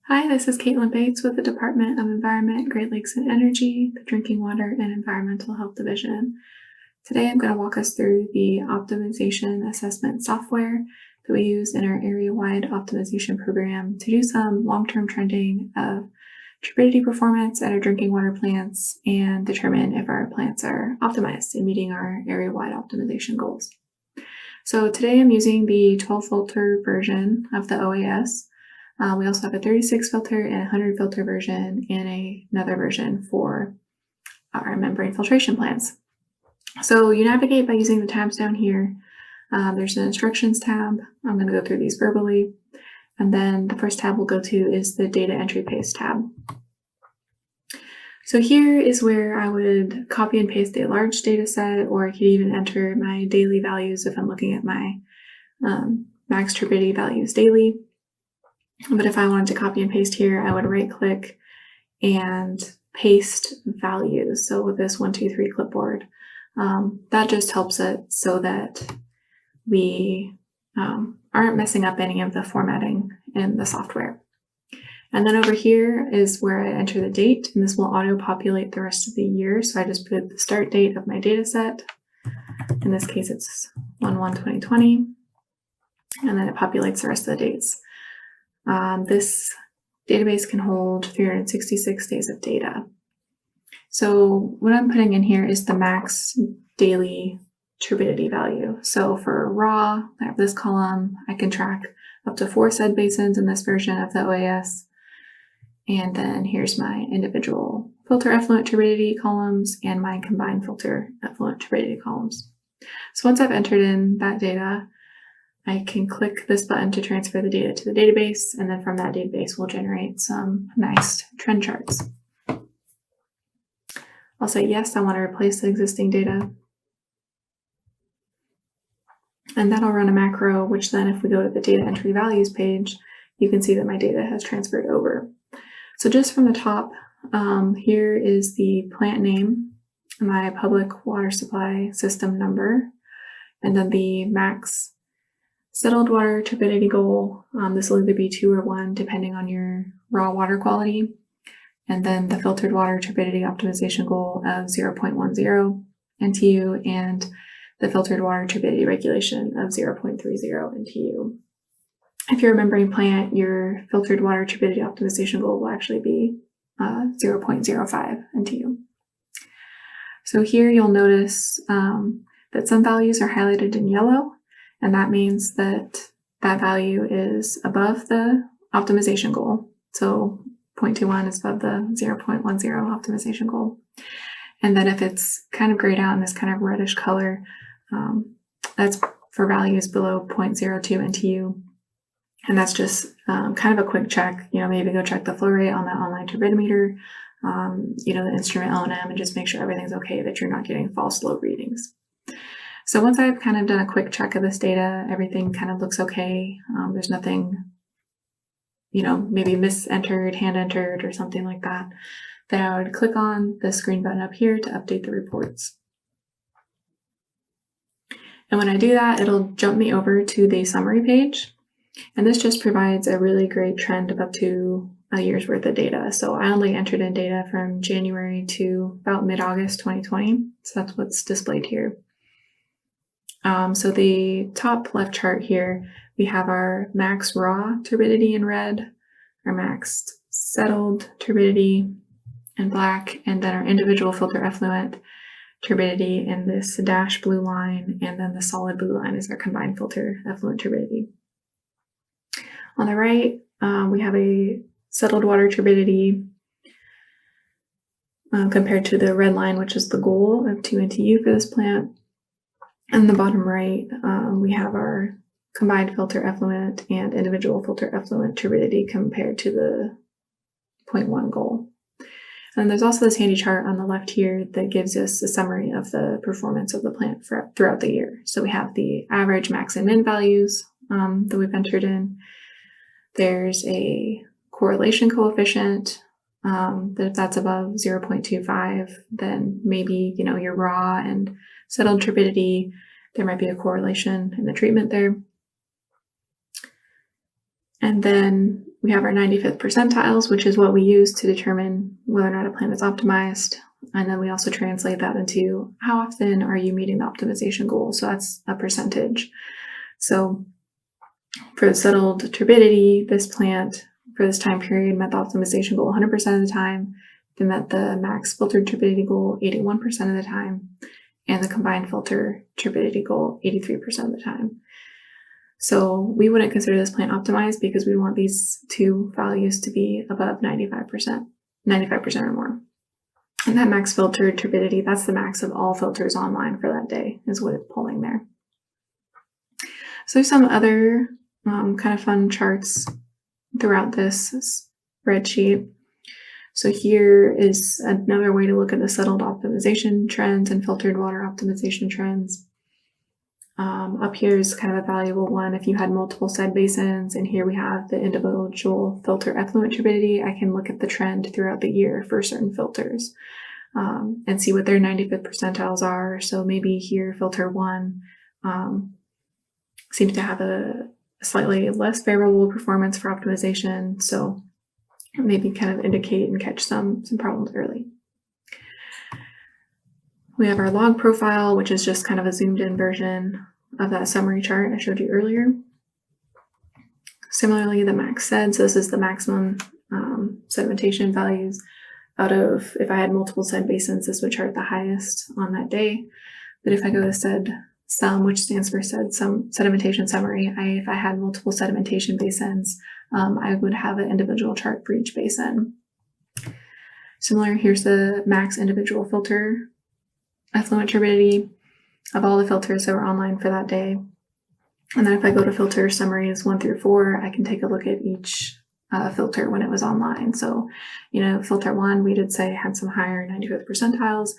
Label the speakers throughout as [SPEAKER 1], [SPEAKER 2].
[SPEAKER 1] Hi, this is Caitlin Bates with the Department of Environment, Great Lakes and Energy, the Drinking Water and Environmental Health Division. Today I'm going to walk us through the optimization assessment software that we use in our area-wide optimization program to do some long-term trending of turbidity performance at our drinking water plants and determine if our plants are optimized in meeting our area-wide optimization goals. So today I'm using the 12 filter version of the OAS. We also have a 36 filter and a 100 filter version and another version for our membrane filtration plants. So you navigate by using the tabs down here. There's an instructions tab. I'm going to go through these verbally. And then the first tab we'll go to is the data entry paste tab. So here is where I would copy and paste a large data set, or I could even enter my daily values if I'm looking at my max turbidity values daily. But if I wanted to copy and paste here, I would right click and paste values. So with this 1, 2, 3 clipboard, that just helps it so that we aren't messing up any of the formatting in the software. And then over here is where I enter the date, and this will auto-populate the rest of the year. So I just put the start date of my data set. In this case, it's 1/1/2020, and then it populates the rest of the dates. This database can hold 366 days of data. So what I'm putting in here is the max daily turbidity value. So for raw, I have this column. I can track up to 4 said basins in this version of the OAS. And then here's my individual filter effluent turbidity columns and my combined filter effluent turbidity columns. So once I've entered in that data, I can click this button to transfer the data to the database, and then from that database we'll generate some nice trend charts. I'll say yes, I want to replace the existing data. And that'll run a macro, which then if we go to the data entry values page, you can see that my data has transferred over. So just from the top, here is the plant name, my public water supply system number, and then the max settled water turbidity goal. This will either be 2 or 1, depending on your raw water quality. And then the filtered water turbidity optimization goal of 0.10 NTU and the filtered water turbidity regulation of 0.30 NTU. If you're a membrane plant, your filtered water turbidity optimization goal will actually be 0.05 NTU. So here you'll notice that some values are highlighted in yellow, and that means that that value is above the optimization goal. So 0.21 is above the 0.10 optimization goal. And then if it's kind of grayed out in this kind of reddish color, that's for values below 0.02 NTU. And that's just kind of a quick check, maybe go check the flow rate on that online turbidimeter, the instrument L&M, and just make sure everything's okay, that you're not getting false low readings. So once I've kind of done a quick check of this data, everything kind of looks okay. There's nothing, maybe misentered, hand entered, or something like that, then I would click on this green button up here to update the reports. And when I do that, it'll jump me over to the summary page. And this just provides a really great trend of up to a year's worth of data. So I only entered in data from January to about mid-August 2020. So that's what's displayed here. So the top left chart here, we have our max raw turbidity in red, our max settled turbidity in black, and then our individual filter effluent turbidity in this dash blue line, and then the solid blue line is our combined filter effluent turbidity. On the right, we have a settled water turbidity compared to the red line, which is the goal of 2 NTU for this plant. And the bottom right, we have our combined filter effluent and individual filter effluent turbidity compared to the 0.1 goal. And there's also this handy chart on the left here that gives us a summary of the performance of the plant throughout the year. So we have the average max and min values that we've entered in. There's a correlation coefficient that if that's above 0.25, then maybe, your raw and settled turbidity, there might be a correlation in the treatment there. And then we have our 95th percentiles, which is what we use to determine whether or not a plan is optimized. And then we also translate that into how often are you meeting the optimization goal. So that's a percentage. So for the settled turbidity, this plant for this time period met the optimization goal 100% of the time. They met the max filtered turbidity goal 81% of the time, and the combined filter turbidity goal 83% of the time. So we wouldn't consider this plant optimized because we want these two values to be above 95% or more. And that max filtered turbidity, that's the max of all filters online for that day, is what it's pulling there. So there's some other kind of fun charts throughout this spreadsheet. So here is another way to look at the settled optimization trends and filtered water optimization trends. Up here is kind of a valuable one. If you had multiple sed basins, and here we have the individual filter effluent turbidity, I can look at the trend throughout the year for certain filters and see what their 95th percentiles are. So maybe here filter 1 seems to have a slightly less favorable performance for optimization. So maybe kind of indicate and catch some problems early. We have our log profile, which is just kind of a zoomed in version of that summary chart I showed you earlier. Similarly, the max sed, so this is the maximum sedimentation values out of, if I had multiple sed basins, this would chart the highest on that day. But if I go to sed sum, which stands for sedimentation summary, if I had multiple sedimentation basins, I would have an individual chart for each basin. Similar, here's the max individual filter effluent turbidity of all the filters that were online for that day. And then if I go to filter summaries 1 through 4, I can take a look at each filter when it was online. So, filter 1, we did say had some higher 95th percentiles.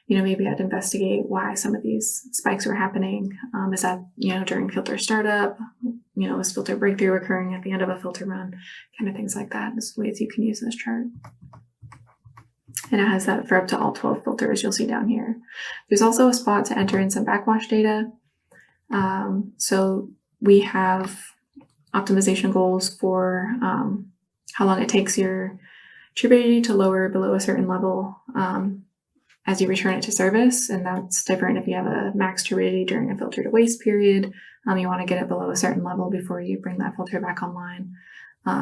[SPEAKER 1] Maybe I'd investigate why some of these spikes were happening. Is that, during filter startup? Is filter breakthrough occurring at the end of a filter run? Kind of things like that is ways you can use this chart. And it has that for up to all 12 filters you'll see down here. There's also a spot to enter in some backwash data. So we have optimization goals for how long it takes your turbidity to lower below a certain level as you return it to service. And that's different if you have a max turbidity during a filter to waste period. You want to get it below a certain level before you bring that filter back online.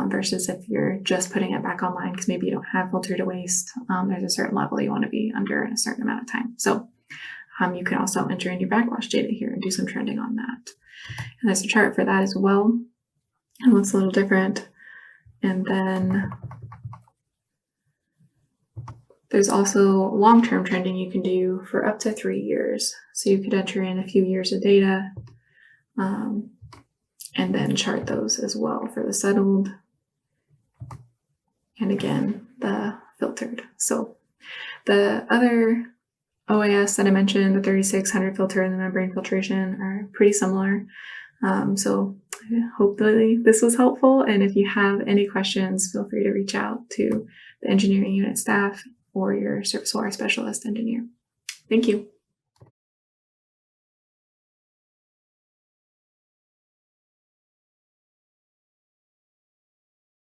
[SPEAKER 1] Versus if you're just putting it back online because maybe you don't have filter to waste, there's a certain level you want to be under in a certain amount of time. So you can also enter in your backwash data here and do some trending on that. And there's a chart for that as well. It looks a little different. And then there's also long-term trending you can do for up to 3 years. So you could enter in a few years of data and then chart those as well for the settled and again the filtered. So the other OAS that I mentioned, the 3600 filter and the membrane filtration, are pretty similar. So hopefully this was helpful, and if you have any questions, feel free to reach out to the engineering unit staff or your surface water specialist engineer. Thank you.